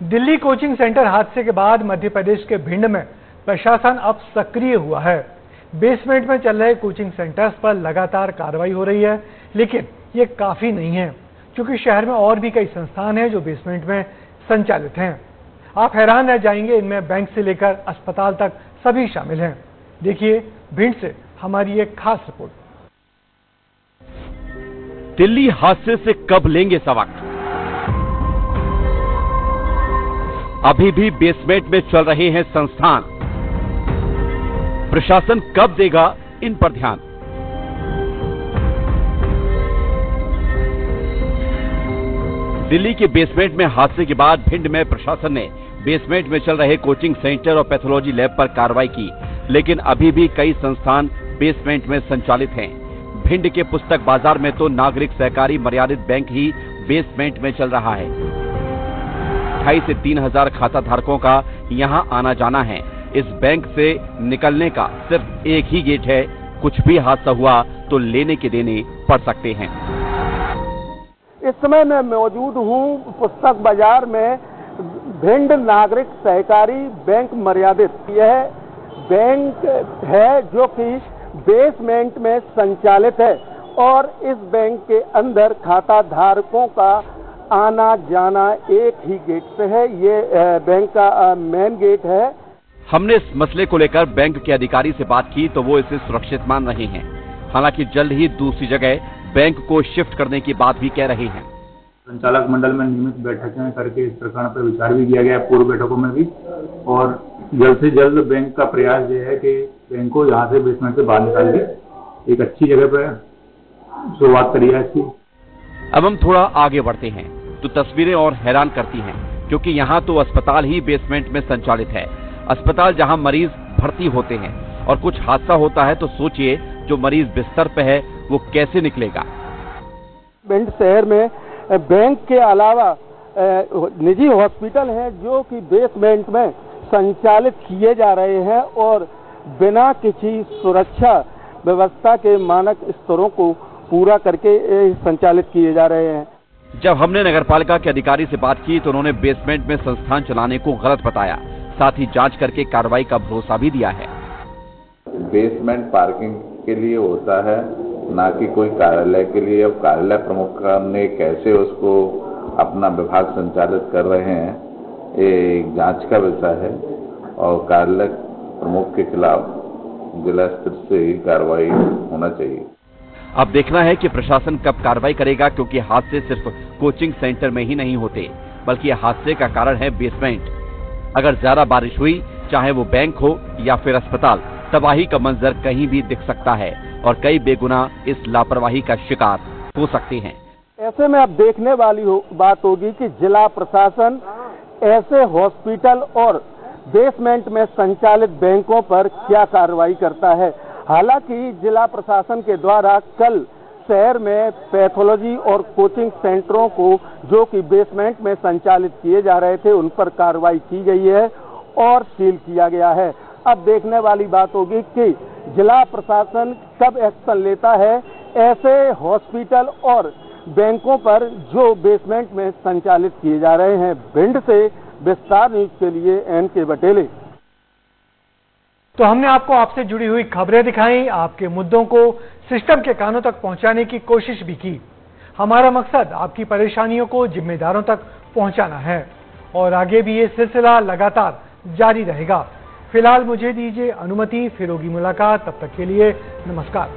Delhi coaching centre हादसे के बाद मध्य प्रदेश के भिंड में प्रशासन अब सक्रिय हुआ है। बेसमेंट में चल रहे कोचिंग सेंटर्स पर लगातार कार्रवाई हो रही है, लेकिन ये काफी नहीं है, क्योंकि शहर में और भी कई संस्थान हैं जो बेसमेंट में संचालित हैं। आप हैरान रह जाएंगे, इनमें बैंक से लेकर अस्पताल तक सभी शामिल हैं। देखिए भिंड से हमारी एक खास रिपोर्ट। दिल्ली हादसे से कब लेंगे सबक? अभी भी बेसमेंट में चल रहे हैं संस्थान। प्रशासन कब देगा इन पर ध्यान? दिल्ली के बेसमेंट में हादसे के बाद भिंड में प्रशासन ने बेसमेंट में चल रहे कोचिंग सेंटर और पैथोलॉजी लैब पर कार्रवाई की, लेकिन अभी भी कई संस्थान बेसमेंट में संचालित हैं। भिंड के पुस्तक बाजार में तो नागरिक सहकारी मर्यादित बैंक ही बेसमेंट में चल रहा है। 2,500 से 3,000 खाता धारकों का यहां आना जाना है। इस बैंक से निकलने का सिर्फ एक ही गेट है। कुछ भी हादसा हुआ तो लेने के देने पड़ सकते हैं। इस समय मैं मौजूद हूं पुस्तक बाजार में भिंड नागरिक सहकारी बैंक मर्यादित। यह बैंक है जो कि बेसमेंट में संचालित है और इस बैंक के अंदर खाता धारकों का आना जाना एक ही गेट से है। ये बैंक का मेन गेट है। हमने इस मसले को लेकर बैंक के अधिकारी से बात की तो वो इसे सुरक्षित मान रहे हैं। हालांकि जल्द ही दूसरी जगह बैंक को शिफ्ट करने की बात भी कह रहे हैं। संचालक मंडल में नियमित बैठकें करके इस प्रकरण पर विचार भी किया गया पूर्व बैठकों में भी, और जल्द से जल्द बैंक का प्रयास ये है कि बैंक को यहाँ से बेसमेंट से बाहर निकाल के एक अच्छी जगह पर शुरुआत करी है इसकी। अब हम थोड़ा आगे बढ़ते हैं तो तस्वीरें और हैरान करती हैं, क्योंकि यहाँ तो अस्पताल ही बेसमेंट में संचालित है। अस्पताल जहाँ मरीज भर्ती होते हैं और कुछ हादसा होता है तो सोचिए जो मरीज बिस्तर पे है वो कैसे निकलेगा। भिंड शहर में बैंक के अलावा निजी हॉस्पिटल हैं जो कि बेसमेंट में संचालित किए जा रहे हैं और बिना किसी सुरक्षा व्यवस्था के मानक स्तरों को पूरा करके संचालित किए जा रहे हैं। जब हमने नगरपालिका के अधिकारी से बात की तो उन्होंने बेसमेंट में संस्थान चलाने को गलत बताया, साथ ही जांच करके कार्रवाई का भरोसा भी दिया है। बेसमेंट पार्किंग के लिए होता है, ना कि कोई कार्यालय के लिए। अब कार्यालय प्रमुख ने कैसे उसको अपना विभाग संचालित कर रहे हैं, ये जांच का विषय है और कार्यालय प्रमुख के खिलाफ जिला स्तर से ही कार्रवाई होना चाहिए। अब देखना है कि प्रशासन कब कार्रवाई करेगा, क्योंकि हादसे सिर्फ कोचिंग सेंटर में ही नहीं होते, बल्कि हादसे का कारण है बेसमेंट। अगर ज्यादा बारिश हुई, चाहे वो बैंक हो या फिर अस्पताल, तबाही का मंजर कहीं भी दिख सकता है और कई बेगुनाह इस लापरवाही का शिकार हो सकते हैं। ऐसे में अब देखने वाली बात होगी कि जिला प्रशासन ऐसे हॉस्पिटल और बेसमेंट में संचालित बैंकों पर क्या कार्रवाई करता है। हालांकि जिला प्रशासन के द्वारा कल शहर में पैथोलॉजी और कोचिंग सेंटरों को जो कि बेसमेंट में संचालित किए जा रहे थे उन पर कार्रवाई की गई है और सील किया गया है। अब देखने वाली बात होगी कि जिला प्रशासन कब एक्शन लेता है ऐसे हॉस्पिटल और बैंकों पर जो बेसमेंट में संचालित किए जा रहे हैं। भिंड से विस्तार न्यूज के लिए NK बटेले। तो हमने आपसे जुड़ी हुई खबरें दिखाई, आपके मुद्दों को सिस्टम के कानों तक पहुंचाने की कोशिश भी की। हमारा मकसद आपकी परेशानियों को जिम्मेदारों तक पहुंचाना है और आगे भी ये सिलसिला लगातार जारी रहेगा। फिलहाल मुझे दीजिए अनुमति, फिर होगी मुलाकात। तब तक के लिए नमस्कार।